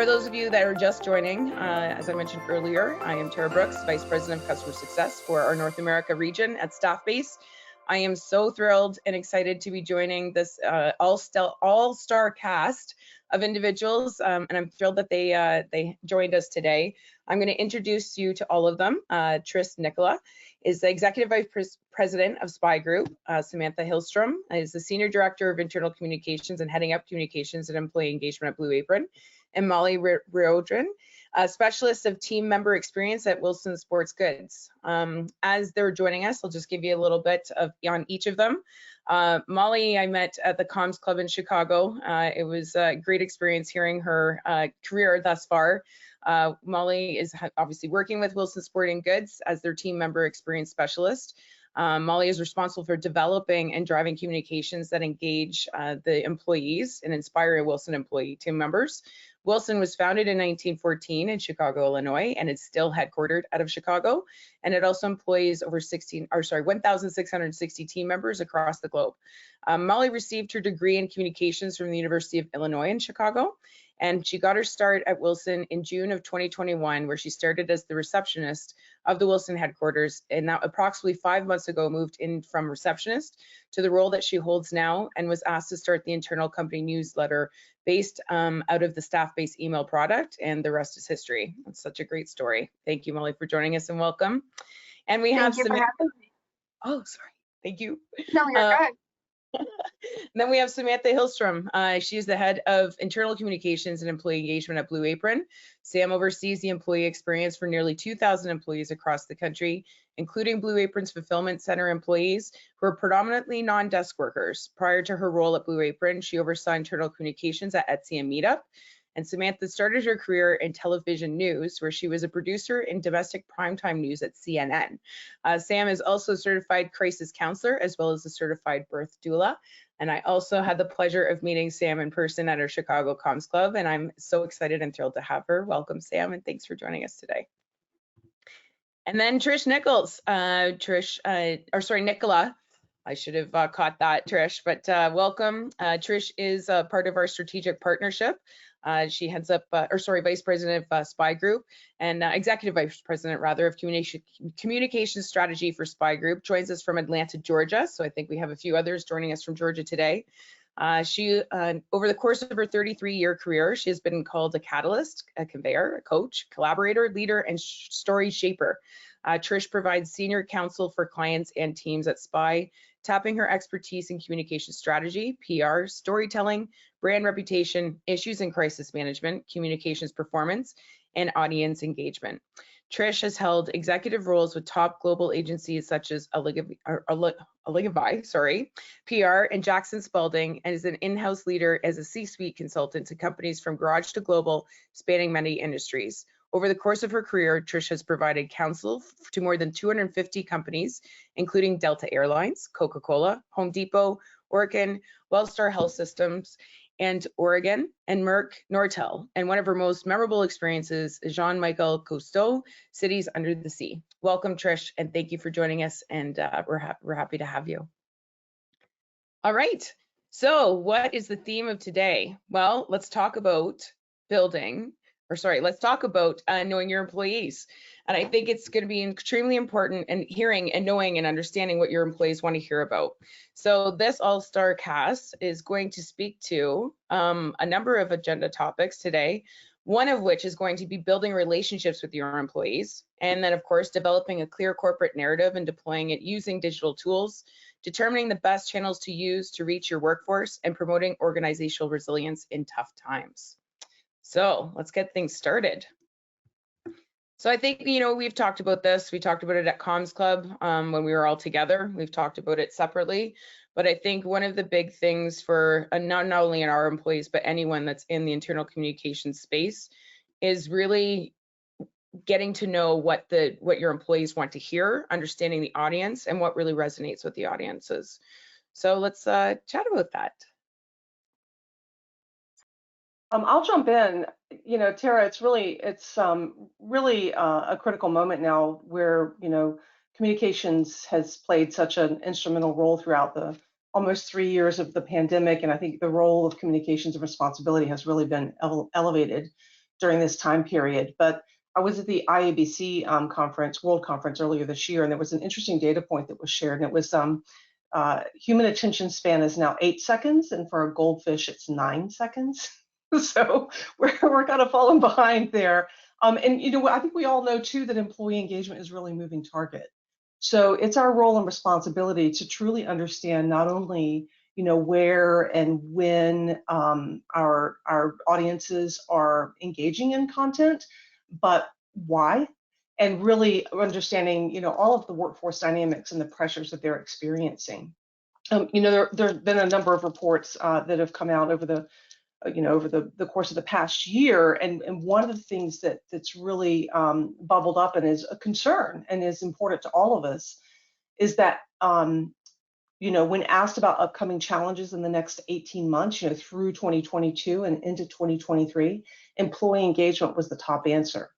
For those of you that are just joining, as I mentioned earlier, I am Tara Brooks, Vice President of Customer Success for our North America region at Staffbase. I am so thrilled and excited to be joining this all-star cast of individuals, and I'm thrilled that they joined us today. I'm going to introduce you to all of them. Trish Nicola is the Executive Vice President of SPY Group. Samantha Hillstrom is the Senior Director of Internal Communications and heading up communications and employee engagement at Blue Apron. And Molly Riodrin, a specialist of team member experience at Wilson Sports Goods. As they're joining us, I'll just give you a little bit on each of them. Molly, I met at the Comms Club in Chicago. It was a great experience hearing her career thus far. Molly is obviously working with Wilson Sporting Goods as their team member experience specialist. Molly is responsible for developing and driving communications that engage the employees and inspire Wilson employee team members. Wilson was founded in 1914 in Chicago, Illinois, and it's still headquartered out of Chicago. And it also employs over 1,660 team members across the globe. Molly received her degree in communications from the University of Illinois in Chicago. And she got her start at Wilson in June of 2021, where she started as the receptionist of the Wilson headquarters, and now approximately 5 months ago moved in from receptionist to the role that she holds now, and was asked to start the internal company newsletter based out of the Staffbase email product, and the rest is history. It's such a great story. Thank you, Molly, for joining us, and welcome. And we have Samantha. Oh, sorry. Thank you. No, you're good. Then we have Samantha Hillstrom. She is the head of internal communications and employee engagement at Blue Apron. Sam oversees the employee experience for nearly 2,000 employees across the country, including Blue Apron's fulfillment center employees who are predominantly non-desk workers. Prior to her role at Blue Apron, she oversaw internal communications at Etsy and Meetup. And Samantha started her career in television news, where she was a producer in domestic primetime news at CNN. Sam is also a certified crisis counselor, as well as a certified birth doula. And I also had the pleasure of meeting Sam in person at our Chicago Comms Club, and I'm so excited and thrilled to have her. Welcome, Sam, and thanks for joining us today. And then Trish Nichols, Nicola. I should have caught that, Trish, but welcome. Trish is part of our strategic partnership. She heads up, Vice President of SPY Group and Executive Vice President, rather, of Communication Strategy for SPY Group. Joins us from Atlanta, Georgia. So I think we have a few others joining us from Georgia today. She, over the course of her 33-year career, she has been called a catalyst, a conveyor, a coach, collaborator, leader, and story shaper. Trish provides senior counsel for clients and teams at SPY, tapping her expertise in communication strategy, PR, storytelling, brand reputation, issues and crisis management, communications performance, and audience engagement. Trish has held executive roles with top global agencies such as Aligavai, PR, and Jackson Spalding, and is an in-house leader as a C-suite consultant to companies from garage to global, spanning many industries. Over the course of her career, Trish has provided counsel to more than 250 companies, including Delta Airlines, Coca-Cola, Home Depot, Orkin, Wellstar Health Systems, and Oregon, and Merck Nortel. And one of her most memorable experiences is Jean-Michel Cousteau, Cities Under the Sea. Welcome, Trish, and thank you for joining us, and we're happy to have you. All right, so what is the theme of today? Well, let's talk about let's talk about knowing your employees. And I think it's going to be extremely important in hearing and knowing and understanding what your employees want to hear about. So this all-star cast is going to speak to a number of agenda topics today, one of which is going to be building relationships with your employees. And then, of course, developing a clear corporate narrative and deploying it using digital tools, determining the best channels to use to reach your workforce, and promoting organizational resilience in tough times. So let's get things started. So I think, we've talked about this. We talked about it at Comms Club when we were all together. We've talked about it separately. But I think one of the big things for not only in our employees, but anyone that's in the internal communication space is really getting to know what your employees want to hear, understanding the audience, and what really resonates with the audiences. So let's chat about that. I'll jump in. Tara, it's really a critical moment now where, communications has played such an instrumental role throughout the almost 3 years of the pandemic. And I think the role of communications and responsibility has really been elevated. during this time period. But I was at the IABC conference, World Conference earlier this year, and there was an interesting data point that was shared, and it was human attention span is now 8 seconds, and for a goldfish, it's 9 seconds. So we're kind of falling behind there. And you know, I think we all know too that employee engagement is really a moving target. So it's our role and responsibility to truly understand not only, you know, where and when our audiences are engaging in content, but why, and really understanding, you know, all of the workforce dynamics and the pressures that they're experiencing. You know, there have been a number of reports that have come out over the over the course of the past year, and one of the things that's really bubbled up and is a concern and is important to all of us is that you know, when asked about upcoming challenges in the next 18 months, you know, through 2022 and into 2023, employee engagement was the top answer.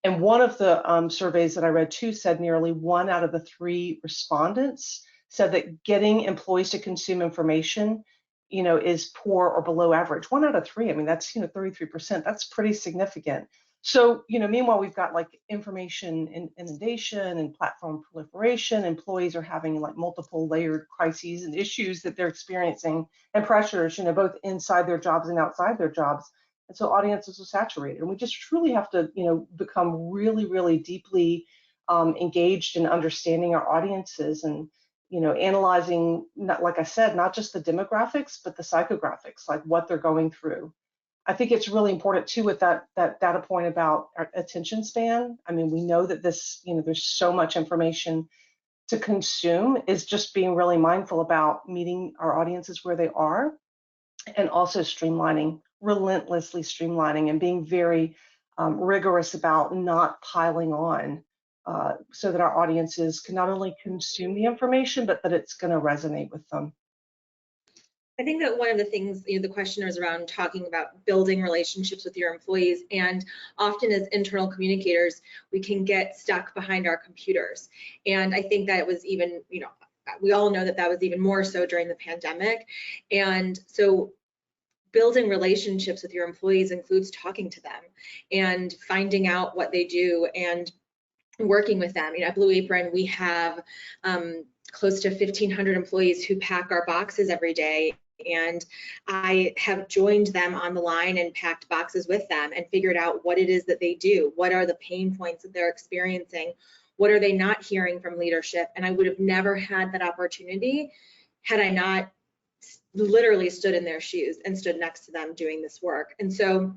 And one of the surveys that I read too said nearly 1 out of the 3 respondents said that getting employees to consume information, you know, is poor or below average. 1 out of 3, I mean, that's, you know, 33%. That's pretty significant. So, you know, meanwhile, we've got like information inundation and platform proliferation. Employees are having like multiple layered crises and issues that they're experiencing and pressures, you know, both inside their jobs and outside their jobs. And so audiences are saturated, and we just truly have to, you know, become really, really deeply engaged in understanding our audiences and, you know, analyzing, not, like I said, not just the demographics, but the psychographics, like what they're going through. I think it's really important too with that data point about our attention span. I mean, we know that this, you know, there's so much information to consume, is just being really mindful about meeting our audiences where they are, and also streamlining, relentlessly streamlining, and being very rigorous about not piling on, so that our audiences can not only consume the information, but that it's going to resonate with them. I think that one of the things, you know, the questioner is around talking about building relationships with your employees, and often as internal communicators, we can get stuck behind our computers. And I think that it was even, you know, we all know that that was even more so during the pandemic. And so building relationships with your employees includes talking to them and finding out what they do and working with them. You know, at Blue Apron, we have close to 1,500 employees who pack our boxes every day. And I have joined them on the line and packed boxes with them and figured out what it is that they do. What are the pain points that they're experiencing? What are they not hearing from leadership? And I would have never had that opportunity had I not literally stood in their shoes and stood next to them doing this work. And so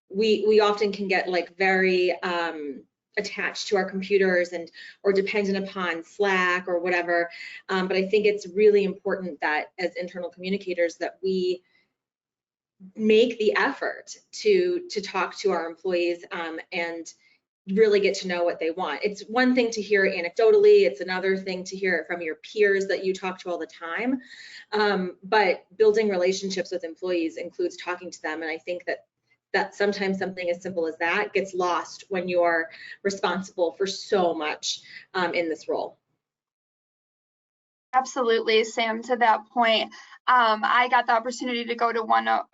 we often can get like very attached to our computers and or dependent upon Slack or whatever. But I think it's really important that as internal communicators that we make the effort to talk to our employees and really get to know what they want. It's one thing to hear anecdotally, it's another thing to hear it from your peers that you talk to all the time. But building relationships with employees includes talking to them. And I think that sometimes something as simple as that gets lost when you're responsible for so much in this role. Absolutely, Sam, to that point, I got the opportunity to go to one of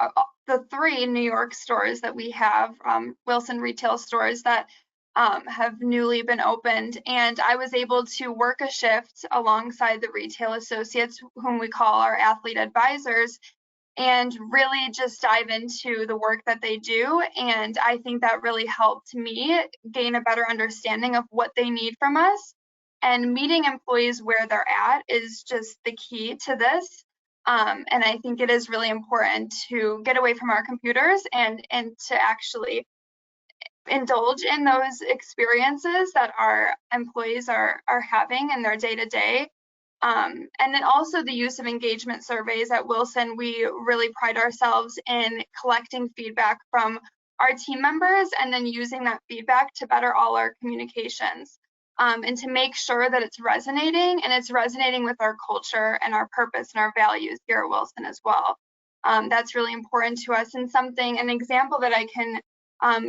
the 3 New York stores that we have, Wilson retail stores that have newly been opened, and I was able to work a shift alongside the retail associates, whom we call our athlete advisors, and really just dive into the work that they do. And I think that really helped me gain a better understanding of what they need from us. And meeting employees where they're at is just the key to this. And I think it is really important to get away from our computers and to actually indulge in those experiences that our employees are having in their day-to-day. And then also the use of engagement surveys at Wilson. We really pride ourselves in collecting feedback from our team members and then using that feedback to better all our communications, and to make sure that it's resonating, and it's resonating with our culture and our purpose and our values here at Wilson as well. That's really important to us. And an example that I can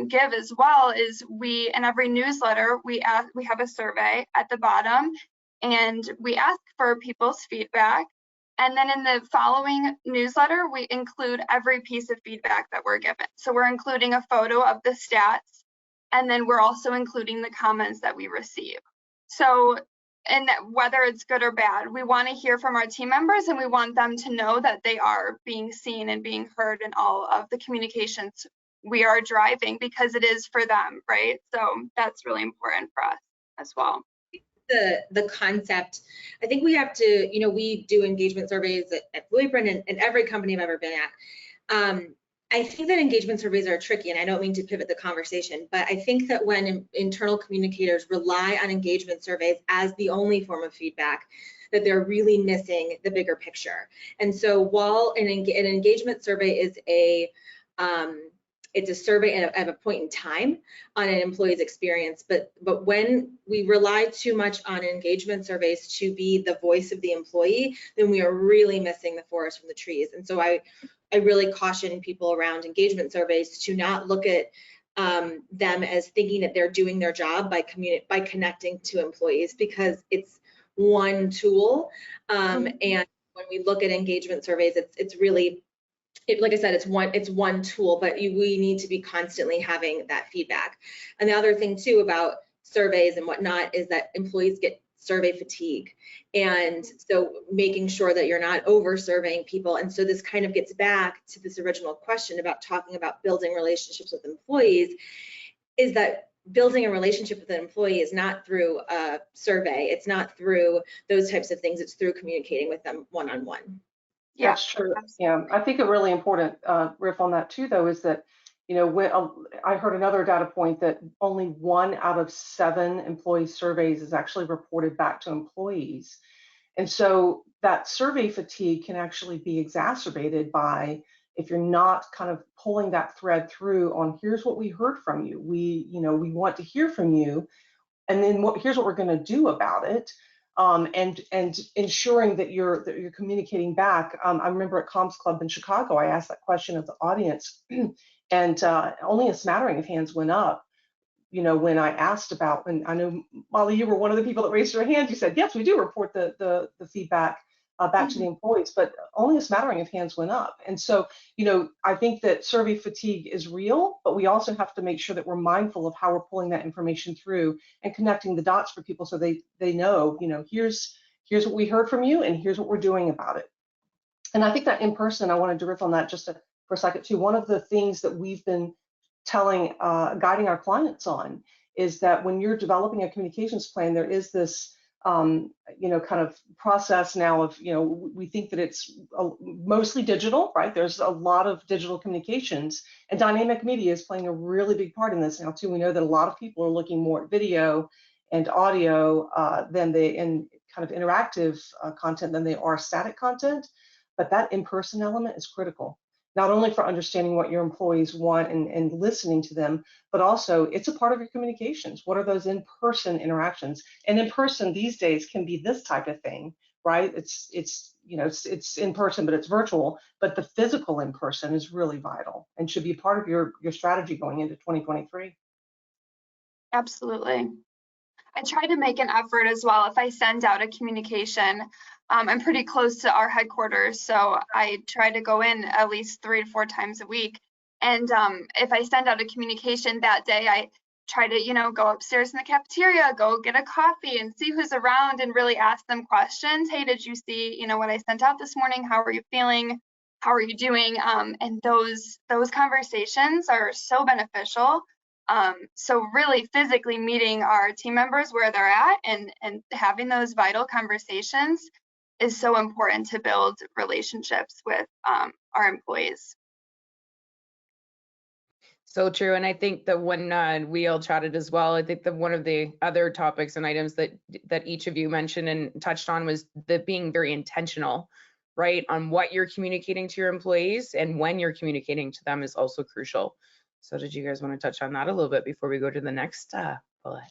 give as well is in every newsletter, we have a survey at the bottom, and we ask for people's feedback. And then in the following newsletter, we include every piece of feedback that we're given. So we're including a photo of the stats, and then we're also including the comments that we receive. So, and whether it's good or bad, we want to hear from our team members, and we want them to know that they are being seen and being heard in all of the communications we are driving, because it is for them, right? So that's really important for us as well. The concept, I think we have to, we do engagement surveys at Blue Apron and every company I've ever been at. I think that engagement surveys are tricky, and I don't mean to pivot the conversation, but I think that when internal communicators rely on engagement surveys as the only form of feedback, that they're really missing the bigger picture. And so while an engagement survey is it's a survey at a point in time on an employee's experience, but when we rely too much on engagement surveys to be the voice of the employee, then we are really missing the forest from the trees. And so I really caution people around engagement surveys to not look at them as thinking that they're doing their job by connecting to employees, because it's one tool. And when we look at engagement surveys, it's really, like I said, it's one tool, but we need to be constantly having that feedback. And the other thing too about surveys and whatnot is that employees get survey fatigue. And so making sure that you're not over surveying people. And so this kind of gets back to this original question about talking about building relationships with employees, is that building a relationship with an employee is not through a survey. It's not through those types of things. It's through communicating with them one-on-one. Yeah, that's true. Yeah, I think a really important riff on that too, though, is that, when I heard another data point that only 1 out of 7 employee surveys is actually reported back to employees. And so that survey fatigue can actually be exacerbated by, if you're not kind of pulling that thread through on, here's what we heard from you. We want to hear from you, and then here's what we're going to do about it. And ensuring that you're communicating back. I remember at Comms Club in Chicago, I asked that question of the audience, and only a smattering of hands went up. When I asked about, and I know Molly, you were one of the people that raised your hand. You said, yes, we do report the feedback back to the employees, but only a smattering of hands went up. And so, I think that survey fatigue is real, but we also have to make sure that we're mindful of how we're pulling that information through and connecting the dots for people, so they know, here's what we heard from you, and here's what we're doing about it. And I think that in person, I wanted to riff on that just for a second too. One of the things that we've been guiding our clients on is that when you're developing a communications plan, there is this kind of process now of, we think that it's mostly digital, right? There's a lot of digital communications, and dynamic media is playing a really big part in this now too. We know that a lot of people are looking more at video and audio in kind of interactive content than they are static content, but that in-person element is critical. Not only for understanding what your employees want and listening to them, but also it's a part of your communications. What are those in-person interactions? And in person these days can be this type of thing, right? It's in person, but it's virtual. But the physical in person is really vital and should be part of your strategy going into 2023. Absolutely. I try to make an effort as well. If I send out a communication, I'm pretty close to our headquarters, so I try to go in at least 3 to 4 times a week. And if I send out a communication that day, I try to, go upstairs in the cafeteria, go get a coffee and see who's around and really ask them questions. Hey, did you see, what I sent out this morning? How are you feeling? How are you doing? And those conversations are so beneficial. So really physically meeting our team members where they're at and having those vital conversations is so important to build relationships with our employees. So true. And I think that when we all chatted as well, I think that one of the other topics and items that each of you mentioned and touched on was the being very intentional, right, on what you're communicating to your employees, and when you're communicating to them is also crucial. So did you guys want to touch on that a little bit before we go to the next bullet?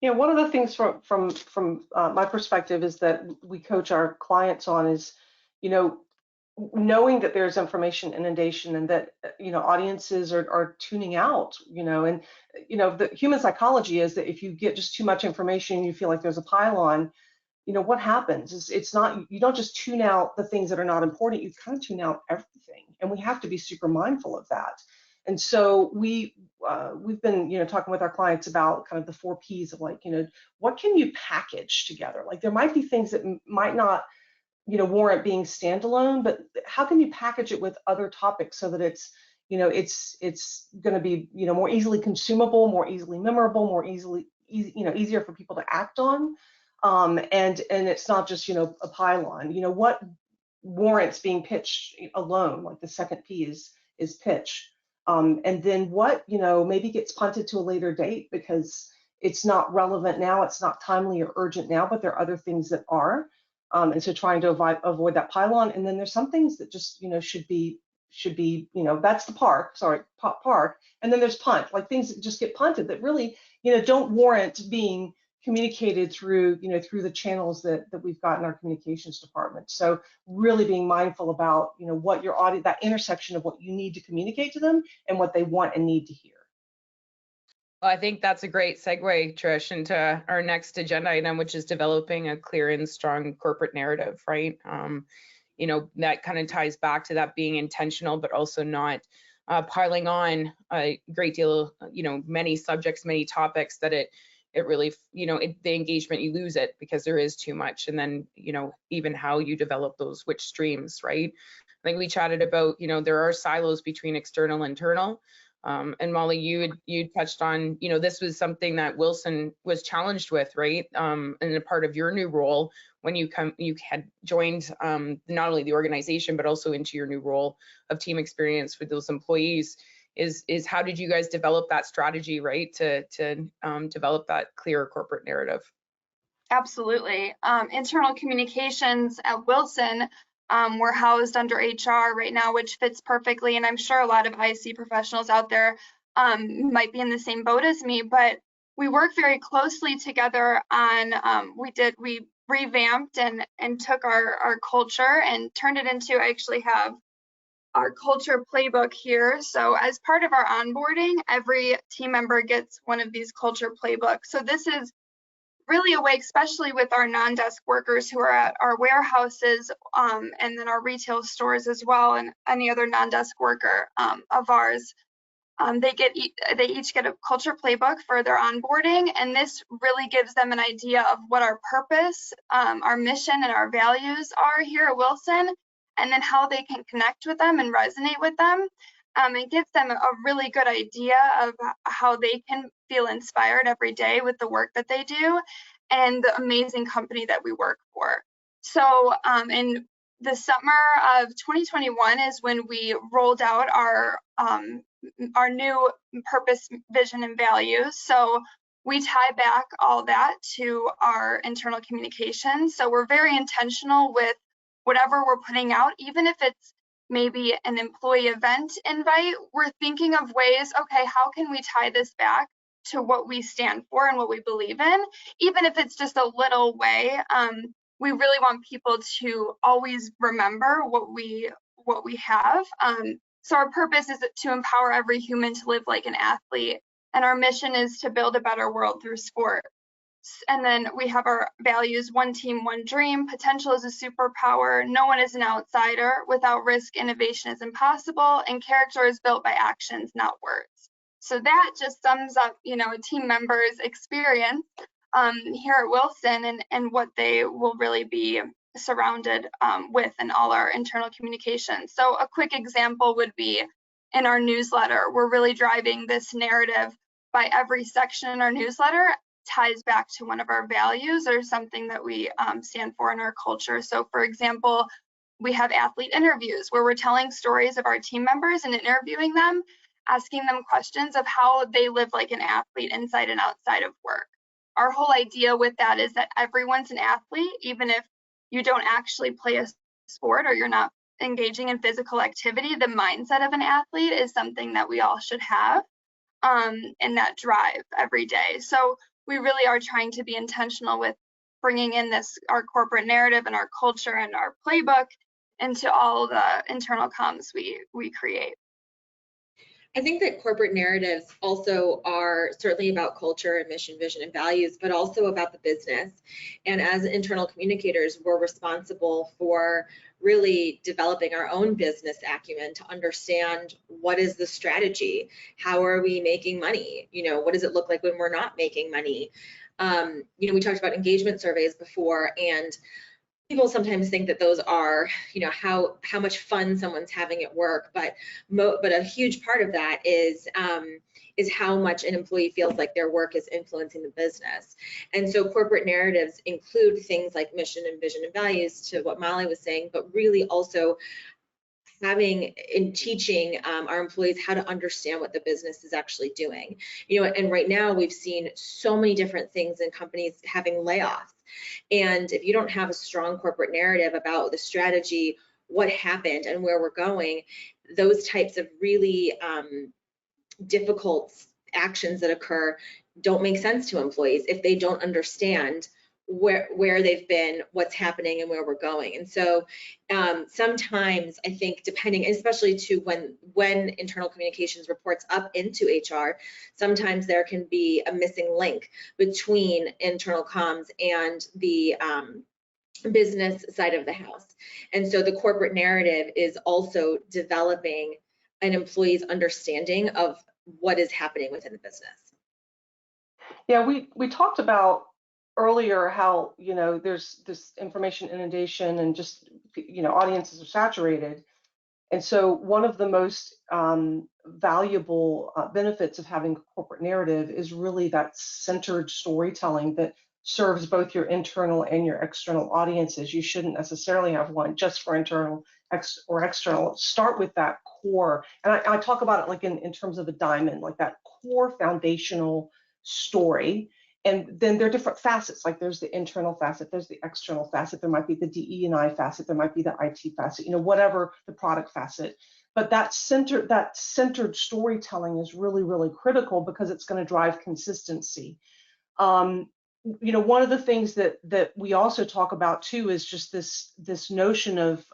Yeah, one of the things from my perspective is that we coach our clients on is, knowing that there's information inundation and that, audiences are tuning out, and, the human psychology is that if you get just too much information, you feel like there's a pile on, what happens is it's not, you don't just tune out the things that are not important, you kind of tune out everything. And we have to be super mindful of that. And so we've been, talking with our clients about kind of the 4 Ps of like, what can you package together? Like there might be things that might not, warrant being standalone, but how can you package it with other topics so that it's, it's going to be, more easily consumable, more easily memorable, more easier for people to act on. And it's not just, a pylon, what warrants being pitched alone, like the second P is pitch. And then what, maybe gets punted to a later date because it's not relevant now, it's not timely or urgent now, but there are other things that are. And so trying to avoid that pylon. And then there's some things that just, should be, that's the park, park. And then there's punt, like things that just get punted that really, don't warrant being communicated through, through the channels that we've got in our communications department. So really being mindful about, what your audience, that intersection of what you need to communicate to them and what they want and need to hear. Well, I think that's a great segue, Trish, into our next agenda item, which is developing a clear and strong corporate narrative, right? That kind of ties back to that being intentional, but also not piling on a great deal, many subjects, many topics that it really, the engagement, you lose it because there is too much. And then, even how you develop those, which streams, right? I think we chatted about, there are silos between external and internal. And Molly, you touched on, this was something that Wilson was challenged with, right? And a part of your new role when you had joined not only the organization, but also into your new role of team experience with those employees is how did you guys develop that strategy, right? To develop that clear corporate narrative? Absolutely. Internal communications at Wilson, we're housed under HR right now, which fits perfectly. And I'm sure a lot of IC professionals out there might be in the same boat as me, but we work very closely together on, we revamped and took our culture and turned it into, I actually have our culture playbook here. So as part of our onboarding, every team member gets one of these culture playbooks. So this is really a way, especially with our non-desk workers who are at our warehouses and then our retail stores as well, and any other non-desk worker of ours. They each get a culture playbook for their onboarding, and this really gives them an idea of what our purpose, our mission, and our values are here at Wilson, and then how they can connect with them and resonate with them. It gives them a really good idea of how they can feel inspired every day with the work that they do and the amazing company that we work for. So in the summer of 2021 is when we rolled out our new purpose, vision, and values. So we tie back all that to our internal communications. So we're very intentional with whatever we're putting out, even if it's maybe an employee event invite, we're thinking of ways, okay, how can we tie this back to what we stand for and what we believe in, even if it's just a little way. We really want people to always remember what we have. So our purpose is to empower every human to live like an athlete, and our mission is to build a better world through sport. And then we have our values: one team, one dream, potential is a superpower, no one is an outsider, without risk, innovation is impossible, and character is built by actions, not words. So that just sums up, a team member's experience here at Wilson and what they will really be surrounded with in all our internal communications. So a quick example would be in our newsletter. We're really driving this narrative by every section in our newsletter ties back to one of our values or something that we stand for in our culture. So for example, we have athlete interviews where we're telling stories of our team members and interviewing them, asking them questions of how they live like an athlete inside and outside of work. Our whole idea with that is that everyone's an athlete, even if you don't actually play a sport or you're not engaging in physical activity. The mindset of an athlete is something that we all should have, and that drive every day. So we really are trying to be intentional with bringing in our corporate narrative and our culture and our playbook into all the internal comms we create. I think that corporate narratives also are certainly about culture and mission, vision, and values, but also about the business. And as internal communicators, we're responsible for really developing our own business acumen to understand what is the strategy, how are we making money, what does it look like when we're not making money. We talked about engagement surveys before, and people sometimes think that those are, how much fun someone's having at work, but a huge part of that is how much an employee feels like their work is influencing the business. And so corporate narratives include things like mission and vision and values, to what Molly was saying, but really also having and teaching our employees how to understand what the business is actually doing. And right now we've seen so many different things in companies having layoffs. And if you don't have a strong corporate narrative about the strategy, what happened and where we're going, those types of really difficult actions that occur don't make sense to employees if they don't understand where they've been, what's happening, and where we're going. And so sometimes I think, depending, especially to when internal communications reports up into HR, sometimes there can be a missing link between internal comms and the business side of the house. And so the corporate narrative is also developing an employee's understanding of what is happening within the business. Yeah, we talked about earlier how, there's this information inundation and just, audiences are saturated. And so one of the most valuable benefits of having a corporate narrative is really that centered storytelling that serves both your internal and your external audiences. You shouldn't necessarily have one just for internal or external. Start with that core. And I talk about it like in terms of a diamond, like that core foundational story. And then there are different facets, like there's the internal facet, there's the external facet, there might be the DE&I facet, there might be the IT facet, whatever the product facet. But that centered storytelling is really, really critical because it's going to drive consistency. One of the things that we also talk about too is just this notion of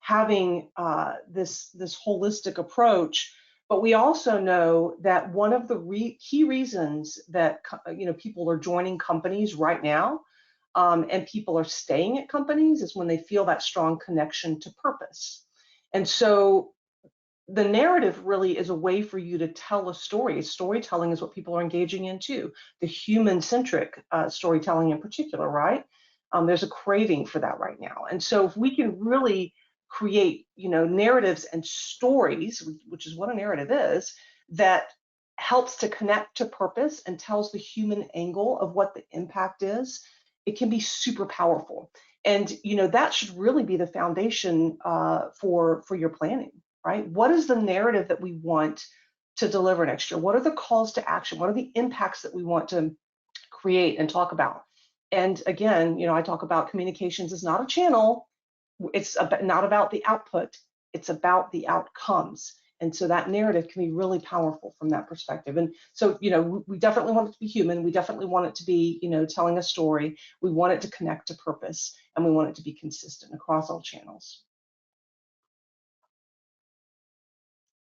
having this holistic approach. But we also know that one of the key reasons that people are joining companies right now and people are staying at companies is when they feel that strong connection to purpose. And so the narrative really is a way for you to tell a story. Storytelling is what people are engaging in too, the human-centric storytelling in particular, right? There's a craving for that right now. And so if we can really create, narratives and stories, which is what a narrative is, that helps to connect to purpose and tells the human angle of what the impact is, it can be super powerful. And, that should really be the foundation for your planning, right? What is the narrative that we want to deliver next year? What are the calls to action? What are the impacts that we want to create and talk about? And again, I talk about communications is not a channel. It's not about the output, it's about the outcomes. And so that narrative can be really powerful from that perspective. And so, we definitely want it to be human. We definitely want it to be, telling a story. We want it to connect to purpose, and we want it to be consistent across all channels.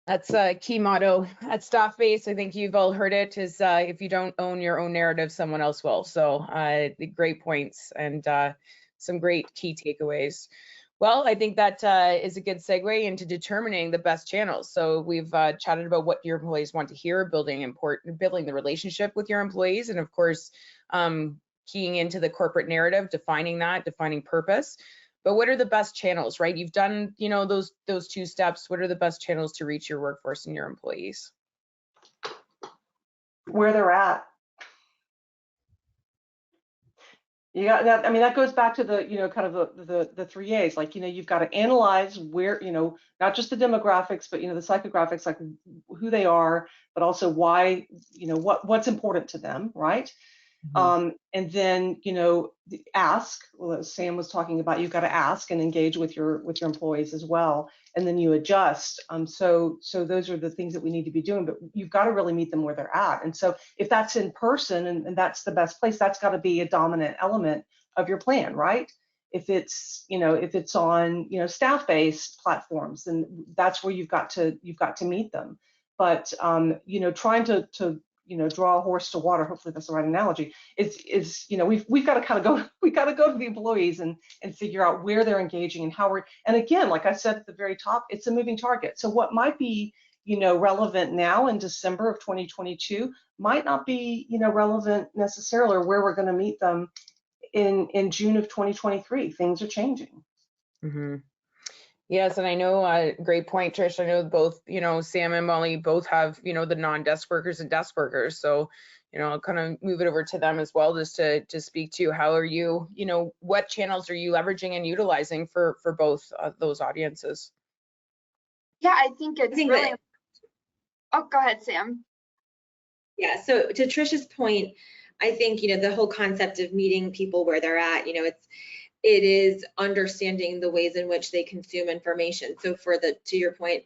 That's a key motto at Staffbase. I think you've all heard it, is if you don't own your own narrative, someone else will. So great points and some great key takeaways. Well, I think that is a good segue into determining the best channels. So we've chatted about what your employees want to hear, building the relationship with your employees, and of course, keying into the corporate narrative, defining purpose. But what are the best channels, right? You've done, those two steps. What are the best channels to reach your workforce and your employees? Where they're at. Yeah, that goes back to the, kind of the 3 A's, like, you've got to analyze where, not just the demographics, but, the psychographics, like who they are, but also why, what's important to them, right? Mm-hmm. And then, ask, well, as Sam was talking about, you've got to ask and engage with your employees as well. And then you adjust. So those are the things that we need to be doing, but you've got to really meet them where they're at. And so if that's in person and that's the best place, that's got to be a dominant element of your plan, right? If it's, if it's on, staff-based platforms, then that's where you've got to meet them. but you know, trying to you know, draw a horse to water, hopefully that's the right analogy, is you know, we've got to kind of go, we got to go to the employees and figure out where they're engaging and how we're, and again, like I said at the very top, it's a moving target. So what might be, you know, relevant now in December of 2022 might not be, you know, relevant necessarily, or where we're going to meet them in June of 2023. Things are changing. Mm-hmm. Yes, and I know, great point, Trish. I know both, you know, Sam and Molly both have, you know, the non-desk workers and desk workers. So, you know, I'll kind of move it over to them as well, just to speak to how are you, you know, what channels are you leveraging and utilizing for both those audiences? Yeah, I think it's really. Oh, go ahead, Sam. Yeah, so to Trish's point, I think, you know, the whole concept of meeting people where they're at, you know, it is understanding the ways in which they consume information. So for the, to your point,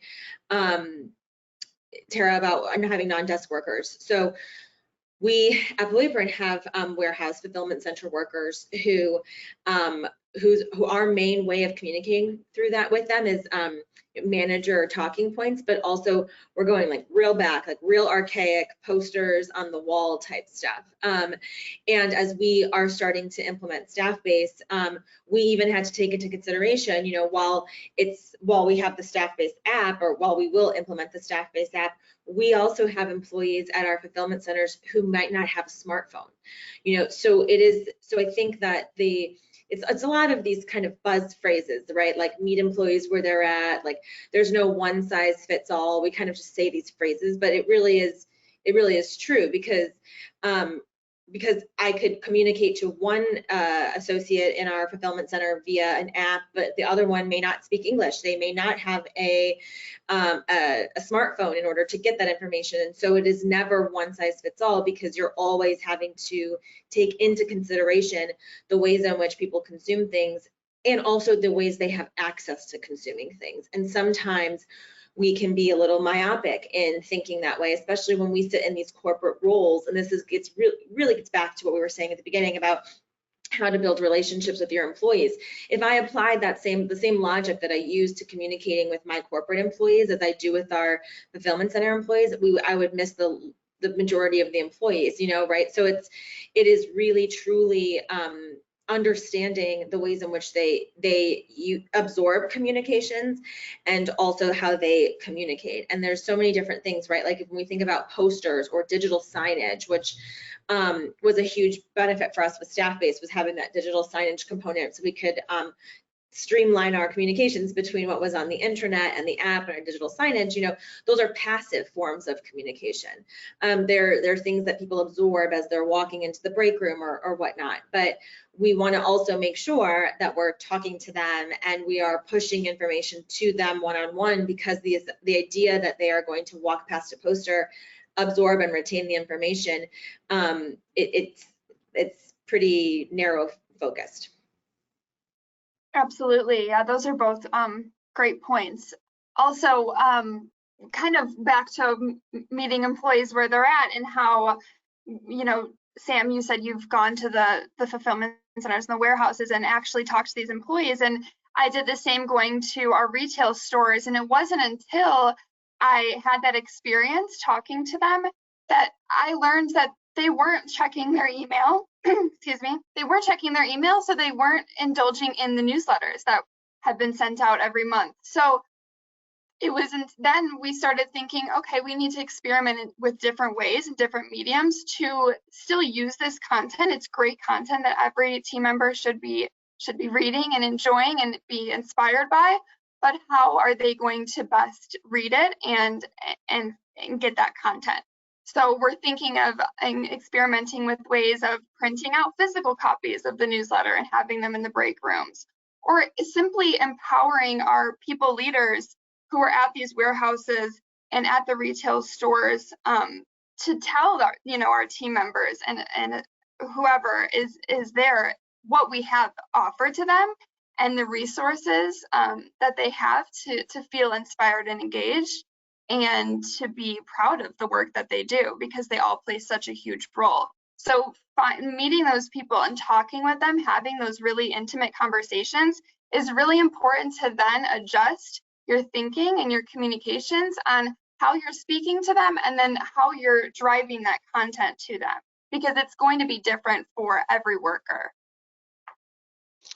Tara, about having non-desk workers. So we at Blue Apron have warehouse fulfillment center workers who our main way of communicating through that with them is manager talking points, but also we're going like real back, like real archaic posters on the wall type stuff. And as we are starting to implement staff base, we even had to take into consideration, you know, while we have the staff base app, or while we will implement the staff base app, we also have employees at our fulfillment centers who might not have a smartphone, you know, so I think that it's a lot of these kind of buzz phrases, right? Like meet employees where they're at, like there's no one size fits all. We kind of just say these phrases, but it really is true, because I could communicate to one associate in our fulfillment center via an app, but the other one may not speak English. They may not have a smartphone in order to get that information. And so it is never one size fits all, because you're always having to take into consideration the ways in which people consume things, and also the ways they have access to consuming things. And sometimes we can be a little myopic in thinking that way, especially when we sit in these corporate roles. And this really gets back to what we were saying at the beginning about how to build relationships with your employees. If I applied the same logic that I use to communicating with my corporate employees as I do with our fulfillment center employees, I would miss the majority of the employees, you know, right? So it is really truly understanding the ways in which you absorb communications, and also how they communicate. And there's so many different things, right? Like if we think about posters or digital signage, which was a huge benefit for us with staff base, was having that digital signage component, so we could streamline our communications between what was on the intranet and the app and our digital signage. You know, those are passive forms of communication. They're things that people absorb as they're walking into the break room or whatnot. But we want to also make sure that we're talking to them and we are pushing information to them one-on-one, because the idea that they are going to walk past a poster, absorb and retain the information, it's pretty narrow focused. Absolutely. Yeah, those are both great points. Also, kind of back to meeting employees where they're at, and how, you know, Sam, you said you've gone to the fulfillment centers and the warehouses and actually talked to these employees. And I did the same going to our retail stores. And it wasn't until I had that experience talking to them that I learned that they weren't checking their email. Excuse me, they weren't checking their email, so they weren't indulging in the newsletters that had been sent out every month. So it wasn't, then we started thinking, okay, we need to experiment with different ways and different mediums to still use this content. It's great content that every team member should be reading and enjoying and be inspired by, but how are they going to best read it and get that content? So we're thinking of experimenting with ways of printing out physical copies of the newsletter and having them in the break rooms, or simply empowering our people leaders who are at these warehouses and at the retail stores to tell our team members and whoever is there what we have offered to them and the resources that they have to feel inspired and engaged, and to be proud of the work that they do, because they all play such a huge role. So meeting those people and talking with them, having those really intimate conversations is really important to then adjust your thinking and your communications on how you're speaking to them and then how you're driving that content to them, because it's going to be different for every worker.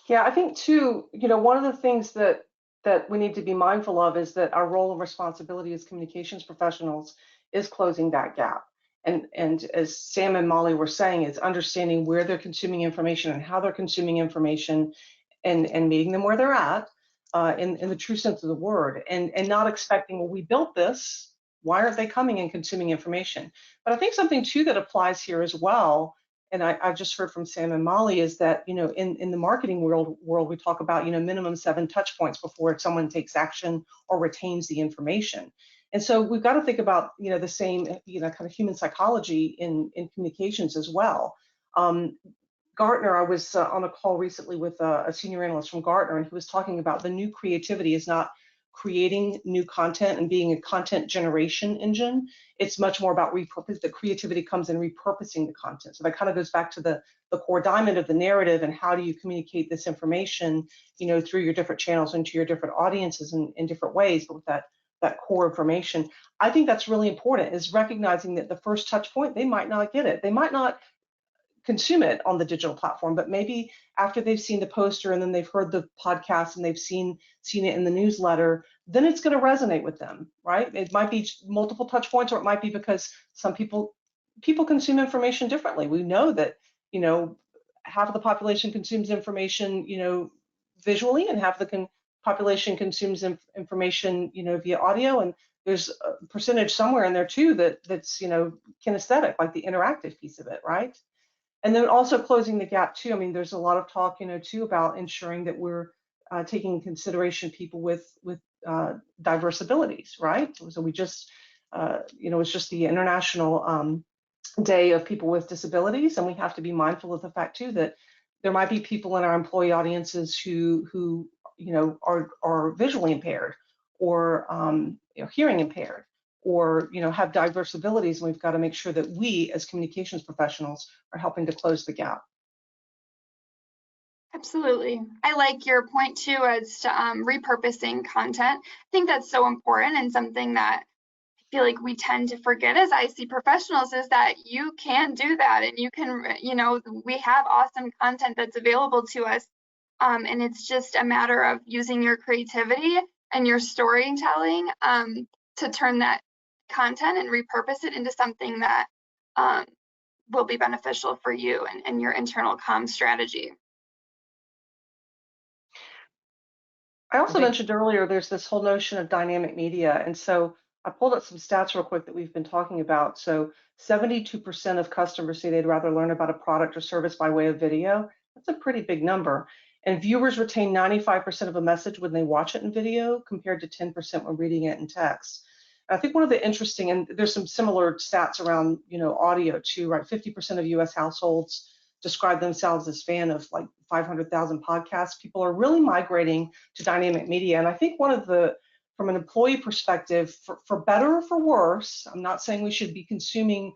Yeah, I think too, one of the things that we need to be mindful of is that our role and responsibility as communications professionals is closing that gap. And as Sam and Molly were saying, it's understanding where they're consuming information and how they're consuming information, and meeting them where they're at, in the true sense of the word, and not expecting, well, we built this, why aren't they coming and consuming information? But I think something too that applies here as well, and I just heard from Sam and Molly, is that, in the marketing world, we talk about, minimum 7 touch points before someone takes action or retains the information. And so we've got to think about, the same, kind of human psychology in communications as well. Gartner, I was on a call recently with a senior analyst from Gartner, and he was talking about the new creativity is not creating new content and being a content generation engine. It's much more about repurpose. The creativity comes in repurposing the content. So that kind of goes back to the core diamond of the narrative, and how do you communicate this information, through your different channels and to your different audiences in different ways, but with that core information. I think that's really important, is recognizing that the first touch point, they might not get it. They might not consume it on the digital platform, but maybe after they've seen the poster and then they've heard the podcast and they've seen it in the newsletter, then it's going to resonate with them, right? It might be multiple touch points, or it might be because some people consume information differently. We know that, half of the population consumes information, visually, and half the population consumes information, via audio, and there's a percentage somewhere in there too that's kinesthetic, like the interactive piece of it, right? And then also closing the gap too. I mean, there's a lot of talk, too, about ensuring that we're taking in consideration people with diverse abilities, right? So we just, it's just the International Day of People with Disabilities, and we have to be mindful of the fact too that there might be people in our employee audiences who are visually impaired, or hearing impaired, or have diverse abilities, and we've got to make sure that we as communications professionals are helping to close the gap. Absolutely. I like your point too as to repurposing content. I think that's so important, and something that I feel like we tend to forget as IC professionals is that you can do that, and you can, we have awesome content that's available to us, and it's just a matter of using your creativity and your storytelling to turn that content and repurpose it into something that will be beneficial for you and your internal comm strategy. I also mentioned earlier, there's this whole notion of dynamic media. And so I pulled up some stats real quick that we've been talking about. So 72% of customers say they'd rather learn about a product or service by way of video. That's a pretty big number. And viewers retain 95% of a message when they watch it in video, compared to 10% when reading it in text. I think one of the interesting, and there's some similar stats around, audio too, right? 50% of US households describe themselves as fan of like 500,000 podcasts. People are really migrating to dynamic media. And I think from an employee perspective, for better or for worse, I'm not saying we should be consuming,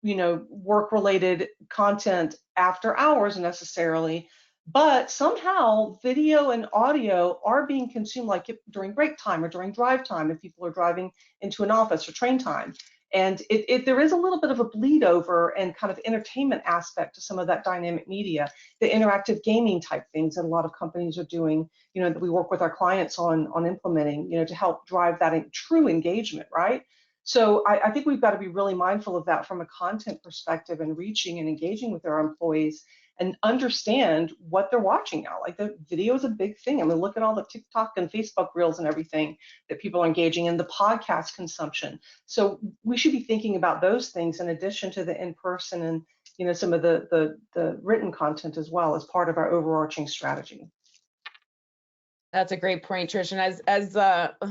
work-related content after hours necessarily, but somehow video and audio are being consumed, like during break time or during drive time, if people are driving into an office, or train time. And there is a little bit of a bleed over and kind of entertainment aspect to some of that dynamic media, the interactive gaming type things that a lot of companies are doing, that we work with our clients on implementing, to help drive that true engagement, right? So I think we've got to be really mindful of that from a content perspective, and reaching and engaging with our employees, and understand what they're watching now. Like, the video is a big thing. I mean, look at all the TikTok and Facebook reels and everything that people are engaging in, the podcast consumption. So we should be thinking about those things in addition to the in-person and, some of the written content as well, as part of our overarching strategy. That's a great point, Trish. And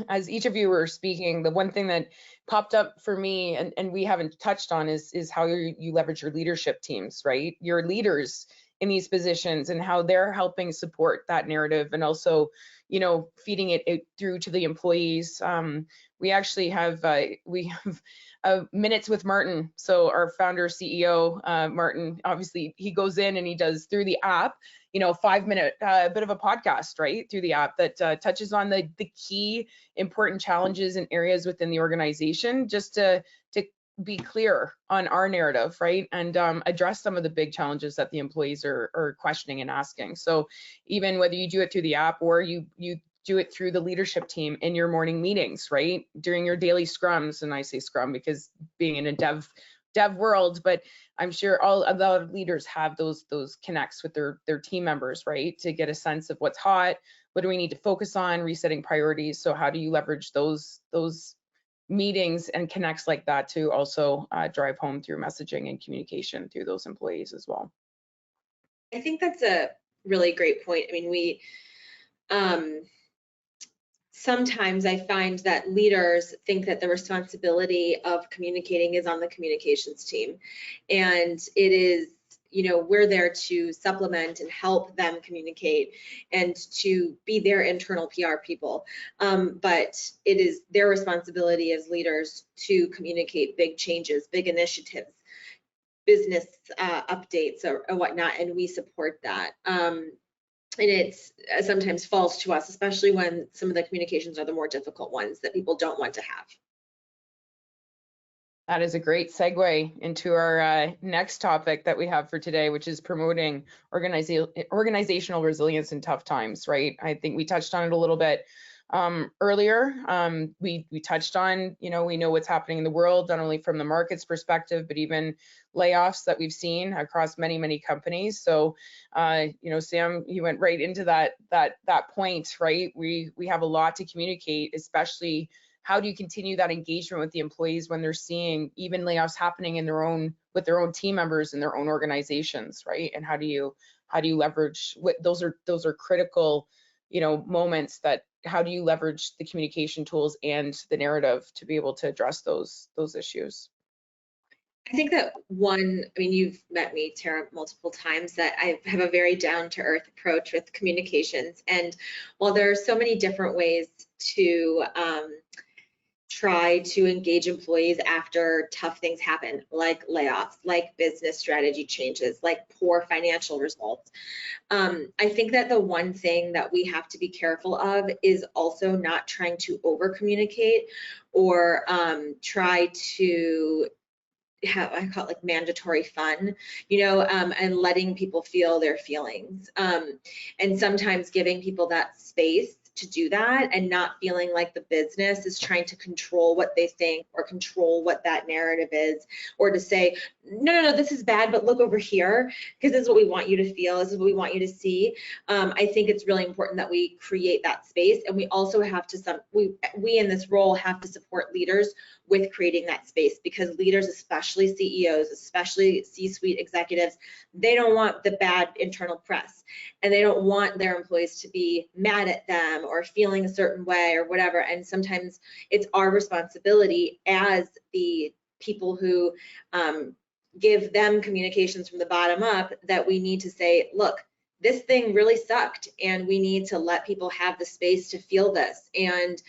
as each of you were speaking, the one thing that popped up for me, and we haven't touched on, is how you leverage your leadership teams, right? Your leaders in these positions, and how they're helping support that narrative, and also, feeding it through to the employees. We actually have minutes with Martin. So our founder CEO, Martin, obviously he goes in and he does through the app, 5-minute bit of a podcast, right, through the app that touches on the key important challenges and areas within the organization, just to be clear on our narrative, right, and address some of the big challenges that the employees are questioning and asking. So even whether you do it through the app or you do it through the leadership team in your morning meetings, right, during your daily scrums, and I say scrum because being in a dev world, but I'm sure a lot of leaders have those connects with their team members, right, to get a sense of what's hot, what do we need to focus on, resetting priorities. So how do you leverage those meetings and connects like that to also drive home through messaging and communication through those employees as well? I think that's a really great point. I mean, we sometimes I find that leaders think that the responsibility of communicating is on the communications team, and it is, we're there to supplement and help them communicate and to be their internal PR people. But it is their responsibility as leaders to communicate big changes, big initiatives, business updates or whatnot, and we support that. And it's sometimes falls to us, especially when some of the communications are the more difficult ones that people don't want to have. That is a great segue into our next topic that we have for today, which is promoting organizational resilience in tough times, right? I think we touched on it a little bit earlier. We touched on, we know what's happening in the world, not only from the market's perspective, but even layoffs that we've seen across many companies. So, Sam, you went right into that point, right? We have a lot to communicate, especially how do you continue that engagement with the employees when they're seeing even layoffs happening with their own team members in their own organizations, right? And how do you leverage those are critical, moments that how do you leverage the communication tools and the narrative to be able to address those issues? I think that you've met me, Tara, multiple times, that I have a very down-to-earth approach with communications. And while there are so many different ways to try to engage employees after tough things happen, like layoffs, like business strategy changes, like poor financial results, I think that the one thing that we have to be careful of is also not trying to over-communicate or try to have, I call it like mandatory fun, and letting people feel their feelings. And sometimes giving people that space to do that and not feeling like the business is trying to control what they think or control what that narrative is, or to say, no, this is bad, but look over here, because this is what we want you to feel, this is what we want you to see. I think it's really important that we create that space, and we also have to, we in this role have to support leaders with creating that space, because leaders, especially CEOs, especially C-suite executives, they don't want the bad internal press, and they don't want their employees to be mad at them or feeling a certain way or whatever. And sometimes it's our responsibility as the people who give them communications from the bottom up that we need to say, look, this thing really sucked, and we need to let people have the space to feel this, and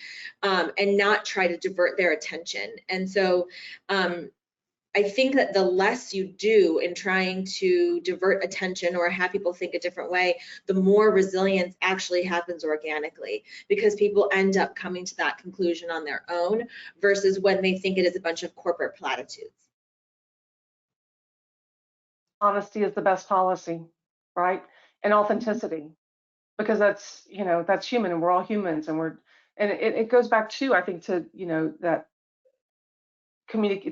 not try to divert their attention. And so I think that the less you do in trying to divert attention or have people think a different way, the more resilience actually happens organically, because people end up coming to that conclusion on their own versus when they think it is a bunch of corporate platitudes. Honesty is the best policy, right? And authenticity, because that's human, and we're all humans, and it goes back to, I think, to that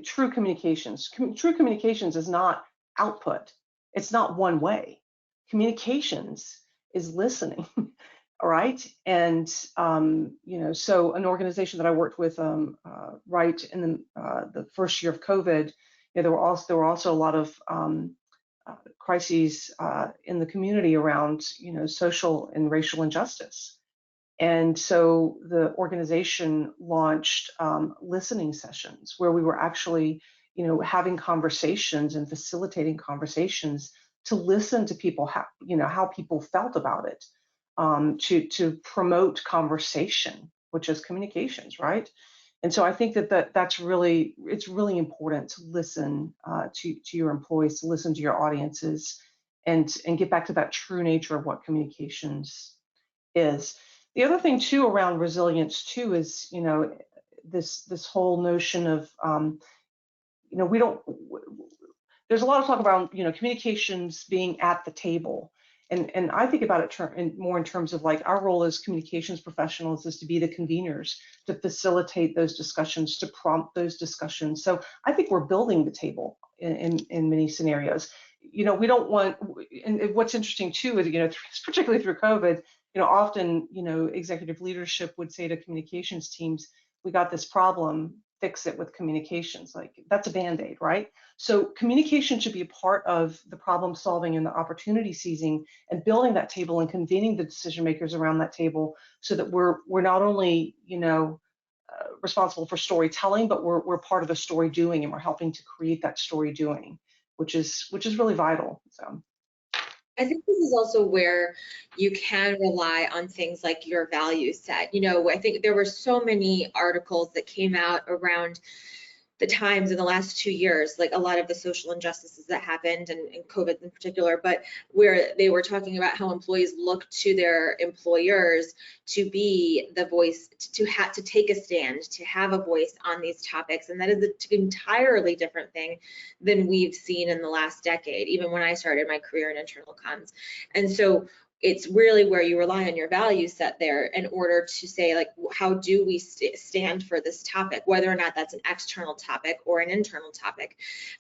true communications. True communications is not output. It's not one way. Communications is listening, all right? And so an organization that I worked with right in the first year of COVID, there were also a lot of crises in the community around social and racial injustice. And so the organization launched listening sessions where we were actually having conversations and facilitating conversations to listen to people, how people felt about it, to promote conversation, which is communications, right? And so I think that's really, it's really important to listen to your employees, to listen to your audiences, and get back to that true nature of what communications is. The other thing too around resilience too is, this whole notion of, we don't, there's a lot of talk around, communications being at the table. And I think about it more in terms of like our role as communications professionals is to be the conveners, to facilitate those discussions, to prompt those discussions. So I think we're building the table in many scenarios. We don't want, and what's interesting too is, particularly through COVID, often, executive leadership would say to communications teams, we got this problem, fix it with communications. Like that's a Band-Aid, right? So communication should be a part of the problem solving and the opportunity seizing and building that table and convening the decision makers around that table so that we're not only, responsible for storytelling, but we're part of the story doing, and we're helping to create that story doing, which is really vital. So I think this is also where you can rely on things like your value set. I think there were so many articles that came out around the times in the last 2 years, like a lot of the social injustices that happened and COVID in particular, but where they were talking about how employees look to their employers to be the voice, to take a stand, to have a voice on these topics. And that is an entirely different thing than we've seen in the last decade, even when I started my career in internal comms. And so it's really where you rely on your value set there in order to say, like, how do we stand for this topic, whether or not that's an external topic or an internal topic,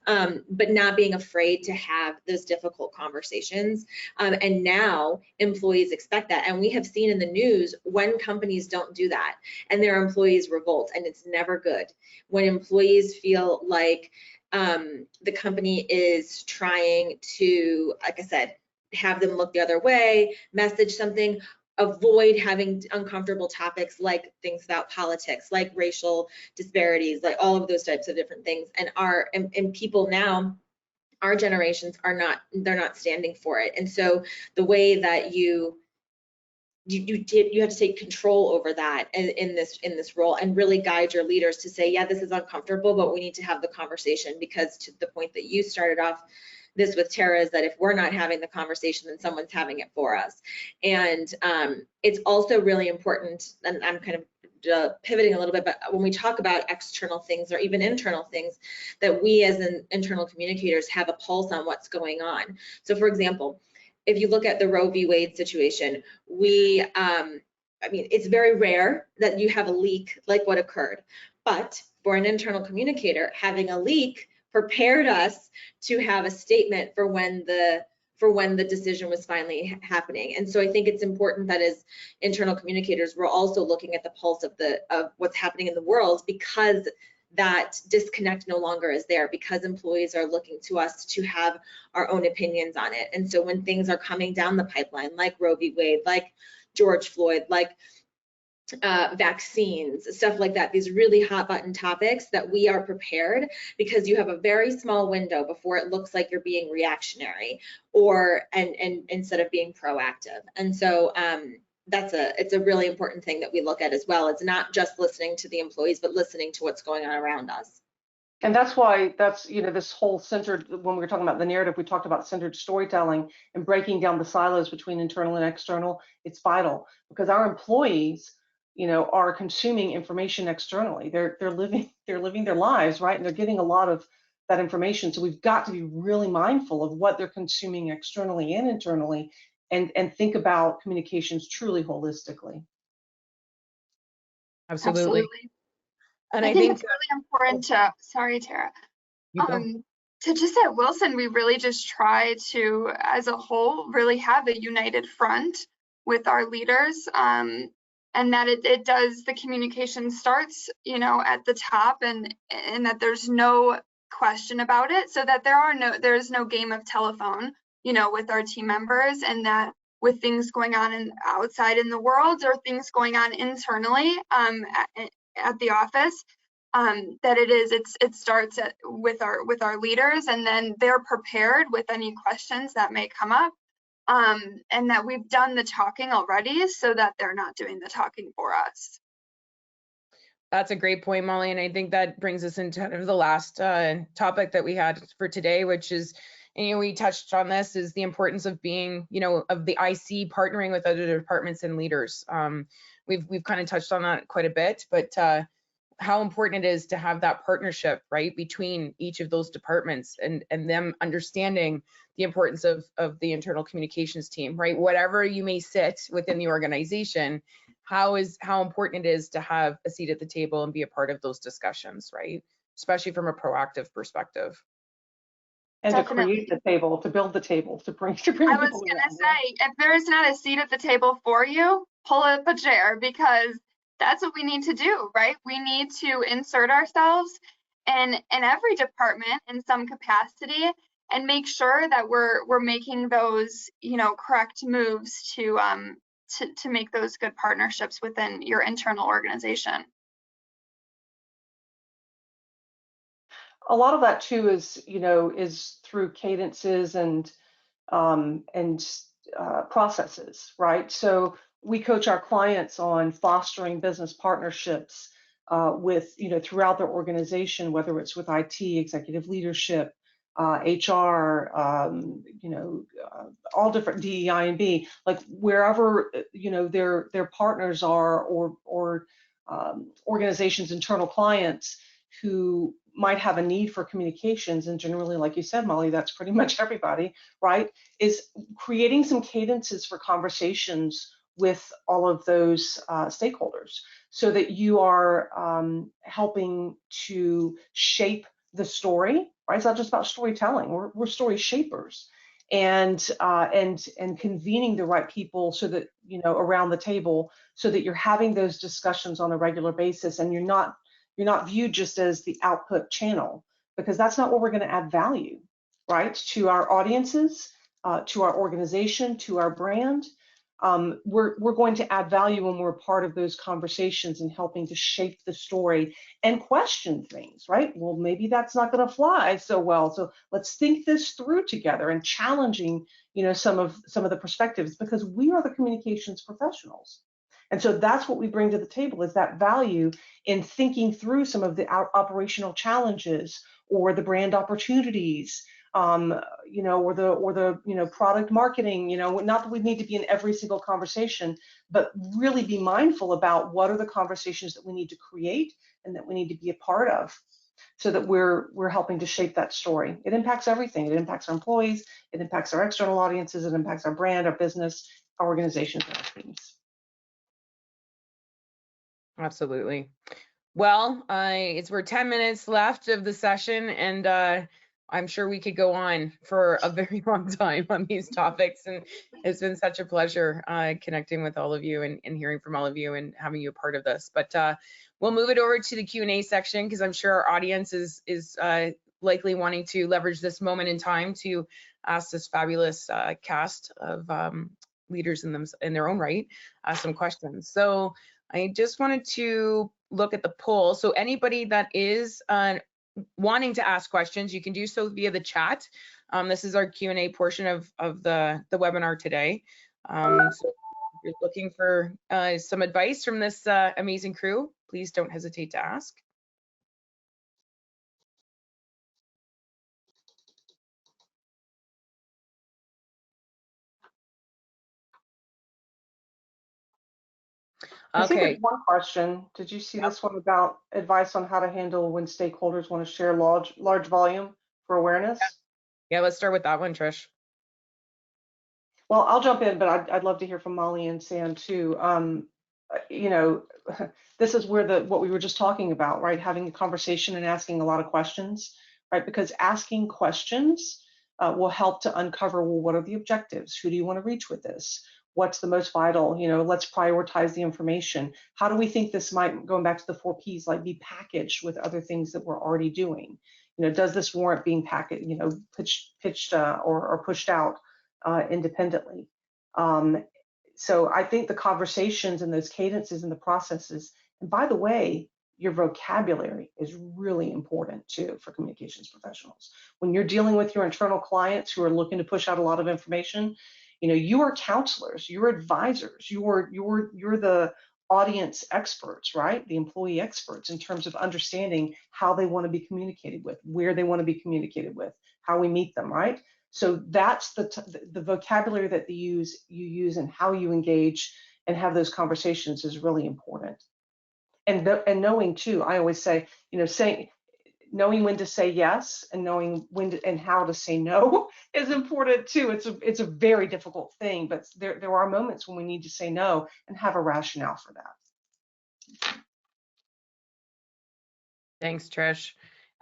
but not being afraid to have those difficult conversations. And now employees expect that. And we have seen in the news when companies don't do that and their employees revolt, and it's never good. When employees feel like the company is trying to, like I said, have them look the other way, message something, avoid having uncomfortable topics like things about politics, like racial disparities, like all of those types of different things. And people now, our generations they're not standing for it. And so the way that you have to take control over that in this role and really guide your leaders to say, yeah, this is uncomfortable, but we need to have the conversation, because to the point that you started off this with, Tara, is that if we're not having the conversation, then someone's having it for us. And it's also really important, and I'm kind of pivoting a little bit, but when we talk about external things or even internal things, that we as internal communicators have a pulse on what's going on. So for example, if you look at the Roe v. Wade situation, it's very rare that you have a leak like what occurred, but for an internal communicator, having a leak prepared us to have a statement for when the decision was finally happening. And so I think it's important that as internal communicators, we're also looking at the pulse of what's happening in the world, because that disconnect no longer is there, because employees are looking to us to have our own opinions on it. And so when things are coming down the pipeline, like Roe v. Wade, like George Floyd, like vaccines, stuff like that, these really hot button topics, that we are prepared, because you have a very small window before it looks like you're being reactionary and instead of being proactive. And so it's a really important thing that we look at as well. It's not just listening to the employees, but listening to what's going on around us. And that's why this whole centered, when we were talking about the narrative, we talked about centered storytelling and breaking down the silos between internal and external. It's vital, because our employees, are consuming information externally. They're living their lives, right? And they're getting a lot of that information. So we've got to be really mindful of what they're consuming externally and internally, and think about communications truly holistically. Absolutely. And I think it's really important to, sorry, Tara, to just at Wilson, we really just try to, as a whole, really have a united front with our leaders, and that it does, the communication starts, at the top, and that there's no question about it, so that there's no game of telephone, with our team members, and that with things going on outside in the world, or things going on internally at the office, that it starts with our leaders, and then they're prepared with any questions that may come up, and that we've done the talking already, so that they're not doing the talking for us. That's a great point, Molly. And I think that brings us into kind of the last topic that we had for today, which is, and, we touched on this, is the importance of being, of the IC partnering with other departments and leaders. We've kind of touched on that quite a bit, but how important it is to have that partnership, right, between each of those departments and them understanding the importance of the internal communications team, right? Whatever you may sit within the organization, how important it is to have a seat at the table and be a part of those discussions, right? Especially from a proactive perspective. And Definitely. to create the table, to build the table, to bring I people was going to say, if there is not a seat at the table for you, pull up a chair, because that's what we need to do, right? We need to insert ourselves in every department in some capacity and make sure that we're making those, correct moves to make those good partnerships within your internal organization. A lot of that too is, is through cadences and processes, right? So we coach our clients on fostering business partnerships with, throughout their organization, whether it's with IT, executive leadership, HR, all different DEI and B, like wherever, their partners are, or organizations' internal clients who might have a need for communications, and generally, like you said, Molly, that's pretty much everybody, right? Is creating some cadences for conversations with all of those stakeholders, so that you are helping to shape the story, right? It's not just about storytelling. We're story shapers, and convening the right people so that, around the table, so that you're having those discussions on a regular basis, and you're not viewed just as the output channel, because that's not where we're going to add value, right? To our audiences, to our organization, to our brand. We're going to add value when we're a part of those conversations and helping to shape the story and question things, right? Well, maybe that's not going to fly so well, so let's think this through together, and challenging, some of the perspectives, because we are the communications professionals. And so that's what we bring to the table, is that value in thinking through some of the operational challenges, or the brand opportunities, or the product marketing. Not that we need to be in every single conversation, but really be mindful about what are the conversations that we need to create and that we need to be a part of, so that we're helping to shape that story. It impacts everything. It impacts our employees, it impacts our external audiences, it impacts our brand, our business, our organizations, and our teams. Absolutely. Well, we're 10 minutes left of the session, and I'm sure we could go on for a very long time on these topics. And it's been such a pleasure connecting with all of you and hearing from all of you and having you a part of this. But we'll move it over to the Q&A section, because I'm sure our audience is likely wanting to leverage this moment in time to ask this fabulous cast of leaders in their own right some questions. So I just wanted to look at the poll. So anybody that is wanting to ask questions, you can do so via the chat. This is our Q&A portion of the webinar today. So if you're looking for some advice from this amazing crew, please don't hesitate to ask. I see Okay. there's one question. Did you see this one about advice on how to handle when stakeholders want to share large volume for awareness? Yeah, let's start with that one, Trish. Well, I'll jump in, but I'd love to hear from Molly and Sam too. This is where what we were just talking about, right? Having a conversation and asking a lot of questions, right? Because asking questions will help to uncover, well, what are the objectives? Who do you want to reach with this? What's the most vital? Let's prioritize the information. How do we think this might, going back to the 4 Ps, like be packaged with other things that we're already doing? Does this warrant being packaged, pitched or pushed out independently? So I think the conversations and those cadences and the processes, and by the way, your vocabulary is really important too for communications professionals. When you're dealing with your internal clients who are looking to push out a lot of information, you are counselors, you're advisors, you're the audience experts, right? The employee experts in terms of understanding how they want to be communicated with, where they want to be communicated with, how we meet them, right? So that's the vocabulary that you use and how you engage and have those conversations is really important. And knowing too, I always say, knowing when to say yes and knowing when to, and how to say no is important too. It's a very difficult thing, but there are moments when we need to say no and have a rationale for that. Thanks, Trish.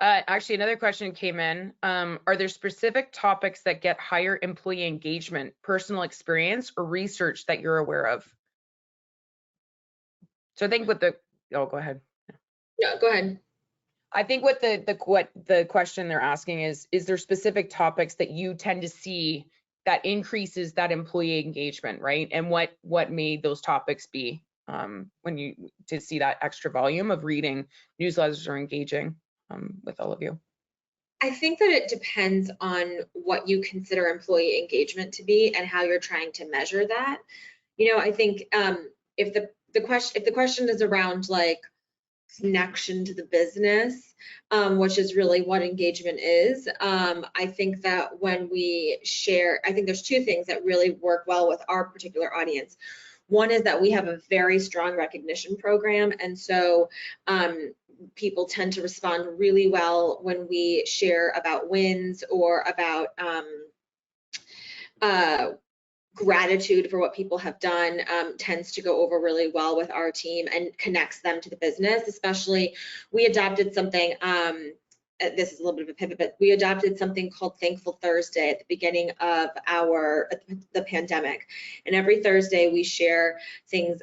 Actually, another question came in. Are there specific topics that get higher employee engagement, personal experience, or research that you're aware of? So I think with the, oh, go ahead. No, go ahead. I think what the question they're asking is there specific topics that you tend to see that increases that employee engagement, right? And what may those topics be when you to see that extra volume of reading newsletters or engaging with all of you? I think that it depends on what you consider employee engagement to be and how you're trying to measure that. I think if the question is around like connection to the business, which is really what engagement is. I think that when we share, I think there's two things that really work well with our particular audience. One is that we have a very strong recognition program, and so people tend to respond really well when we share about wins or about gratitude for what people have done. Tends to go over really well with our team and connects them to the business. Especially, we adopted something, this is a little bit of a pivot, but we adopted something called Thankful Thursday at the beginning of the pandemic. And every Thursday we share things,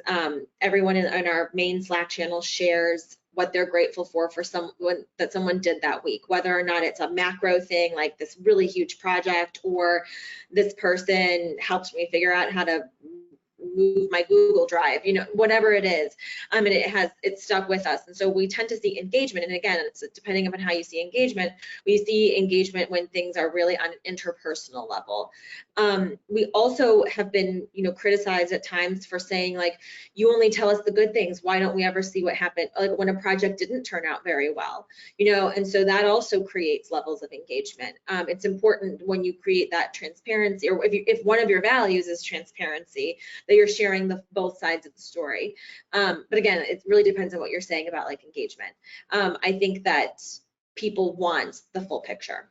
everyone in our main Slack channel shares what they're grateful for someone that someone did that week, whether or not it's a macro thing like this really huge project, or this person helped me figure out how to move my Google Drive, whatever it is. And it's stuck with us. And so we tend to see engagement. And again, it's depending upon how you see engagement, we see engagement when things are really on an interpersonal level. We also have been, criticized at times for saying like, you only tell us the good things. Why don't we ever see what happened? Like when a project didn't turn out very well, and so that also creates levels of engagement. It's important when you create that transparency, or if one of your values is transparency, that you're sharing both sides of the story. But again, it really depends on what you're saying about like engagement. I think that people want the full picture.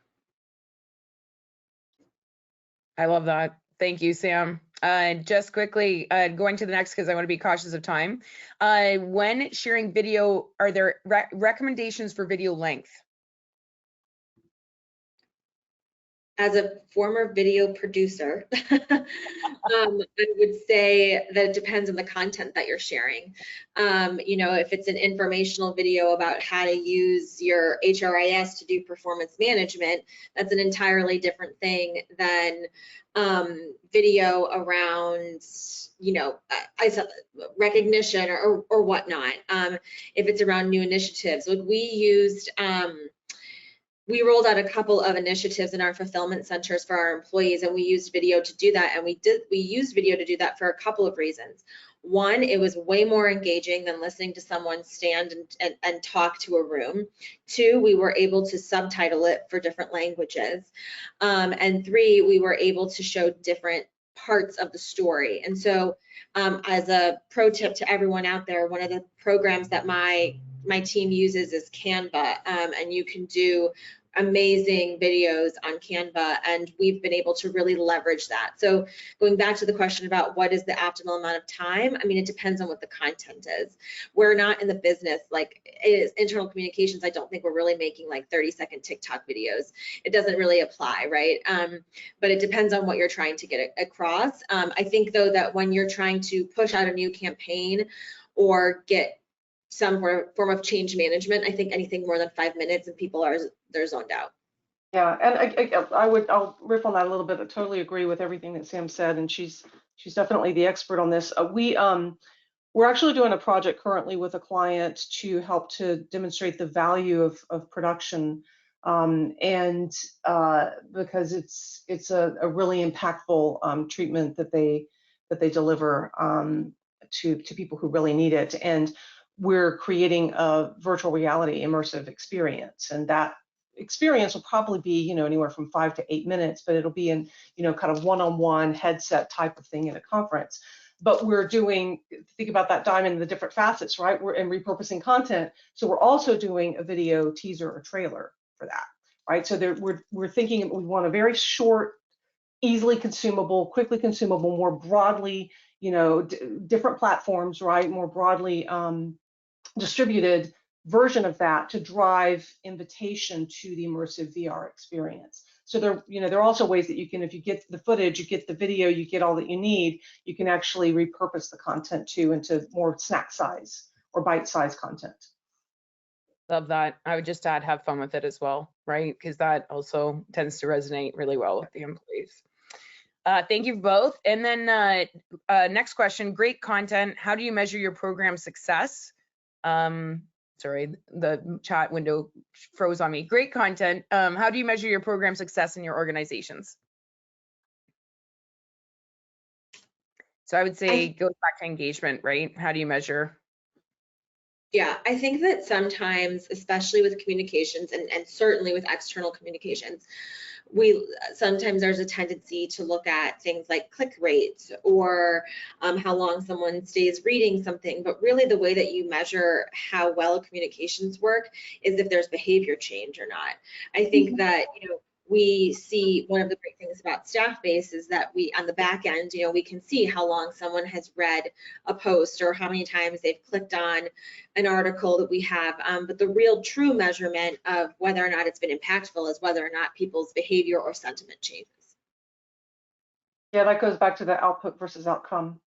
I love that. Thank you, Sam. Just quickly going to the next, because I want to be cautious of time. When sharing video, are there recommendations for video length? As a former video producer, I would say that it depends on the content that you're sharing. If it's an informational video about how to use your HRIS to do performance management, that's an entirely different thing than video around, recognition or whatnot. If it's around new initiatives, like we rolled out a couple of initiatives in our fulfillment centers for our employees, and we used video to do that. And we used video to do that for a couple of reasons. One, it was way more engaging than listening to someone stand and talk to a room. Two, we were able to subtitle it for different languages. And three, we were able to show different parts of the story. And so as a pro tip to everyone out there, one of the programs that my team uses is Canva, and you can do amazing videos on Canva, and we've been able to really leverage that. So going back to the question about what is the optimal amount of time, I mean, it depends on what the content is. We're not in the business, like it is internal communications, I don't think we're really making like 30-second TikTok videos. It doesn't really apply, right? But it depends on what you're trying to get across. I think though that when you're trying to push out a new campaign or get some form of change management, I think anything more than 5 minutes and people they're zoned out. Yeah, and I'll riff on that a little bit. I totally agree with everything that Sam said, and she's definitely the expert on this. We're actually doing a project currently with a client to help to demonstrate the value of production, and because it's a really impactful treatment that they deliver. to people who really need it. And we're creating a virtual reality immersive experience, and that experience will probably be, you know, anywhere from 5 to 8 minutes, but it'll be in, you know, kind of one-on-one headset type of thing in a conference. But we're doing, think about that diamond, the different facets, right? We're in repurposing content, so we're also doing a video teaser or trailer for that, right? So there, we're thinking we want a very short, easily consumable, quickly consumable, more broadly, you know, different platforms, right? More broadly distributed version of that to drive invitation to the immersive VR experience. So there, you know, there are also ways that you can, if you get the footage, you get the video, you get all that you need, you can actually repurpose the content too into more snack size or bite size content. Love that. I would just add, have fun with it as well, right? Because that also tends to resonate really well with the employees. Thank you both. And then next question, great content. How do you measure your program success? Sorry, the chat window froze on me. Great content. How do you measure your program success in your organizations? So I would say it goes back to engagement, right? How do you measure? Yeah, I think that sometimes, especially with communications and certainly with external communications, sometimes there's a tendency to look at things like click rates or how long someone stays reading something, but really the way that you measure how well communications work is if there's behavior change or not. I think that, you know, we see one of the great things about Staffbase is that we, on the back end, you know, we can see how long someone has read a post or how many times they've clicked on an article that we have. But the real true measurement of whether or not it's been impactful is whether or not people's behavior or sentiment changes. Yeah, that goes back to the output versus outcome.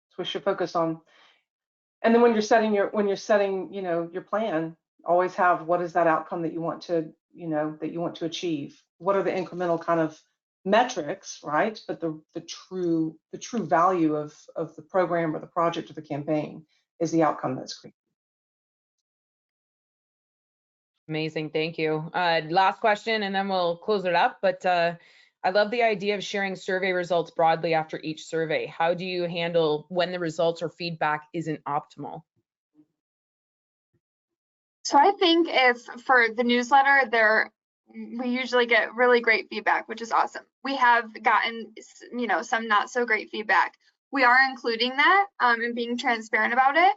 So we should focus on. And then when you're setting you know, your plan, always have what is that outcome that you want to, you know, that you want to achieve. What are the incremental kind of metrics, right? But the true value of the program or the project or the campaign is the outcome that's created. Amazing, thank you. Last question, and then we'll close it up. But I love the idea of sharing survey results broadly after each survey. How do you handle when the results or feedback isn't optimal? So I think if for the newsletter, we usually get really great feedback, which is awesome. We have gotten, you know, some not so great feedback. We are including that and being transparent about it,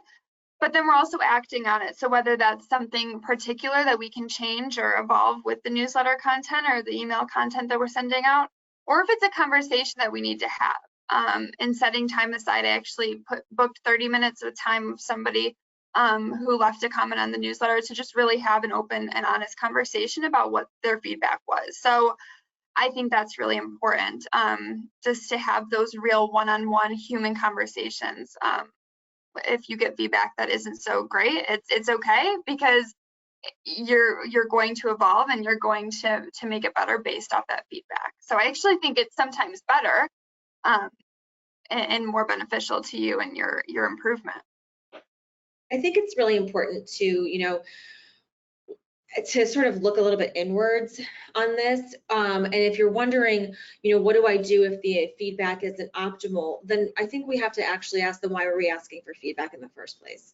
but then we're also acting on it. So whether that's something particular that we can change or evolve with the newsletter content or the email content that we're sending out, or if it's a conversation that we need to have. And setting time aside, I actually booked 30 minutes of time with somebody who left a comment on the newsletter to just really have an open and honest conversation about what their feedback was. So I think that's really important, just to have those real one-on-one human conversations. If you get feedback that isn't so great, it's okay, because you're going to evolve and you're going to make it better based off that feedback. So I actually think it's sometimes better and more beneficial to you and your improvement. I think it's really important to, you know, to sort of look a little bit inwards on this. And if you're wondering, you know, what do I do if the feedback isn't optimal, then I think we have to actually ask them, why were we asking for feedback in the first place?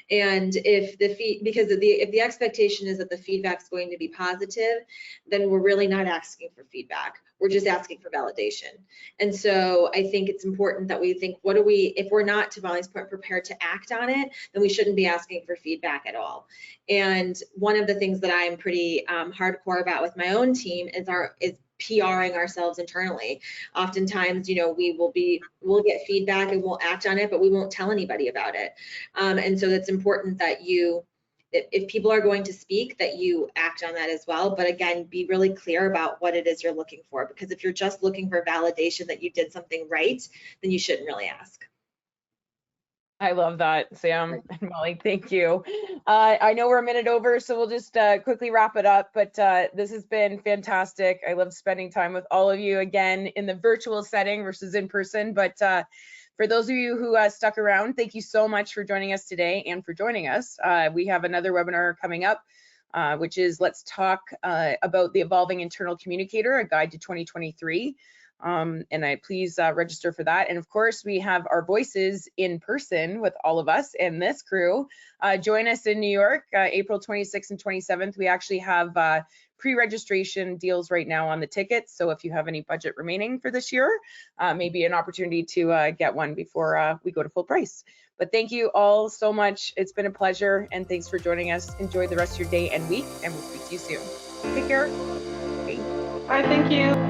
And if if the expectation is that the feedback is going to be positive, then we're really not asking for feedback. We're just asking for validation. And so I think it's important that we think, what do we, if we're not, to Molly's point, prepared to act on it, then we shouldn't be asking for feedback at all. And one of the things that I'm pretty hardcore about with my own team is PRing ourselves internally. Oftentimes, you know, we'll get feedback and we'll act on it, but we won't tell anybody about it. And so it's important that if people are going to speak, that you act on that as well. But again, be really clear about what it is you're looking for, because if you're just looking for validation that you did something right, then you shouldn't really ask. I love that, Sam and Molly, thank you. I know we're a minute over, so we'll just quickly wrap it up, but this has been fantastic. I love spending time with all of you again in the virtual setting versus in person, but for those of you who stuck around, thank you so much for joining us today and for joining us. We have another webinar coming up, which is Let's Talk about the Evolving Internal Communicator, a Guide to 2023. And I please register for that. And of course, we have our voices in person with all of us and this crew. Join us in New York, April 26th and 27th. We actually have pre-registration deals right now on the tickets. So if you have any budget remaining for this year, maybe an opportunity to get one before we go to full price. But thank you all so much. It's been a pleasure, and thanks for joining us. Enjoy the rest of your day and week, and we'll speak to you soon. Take care. Bye. All right, thank you.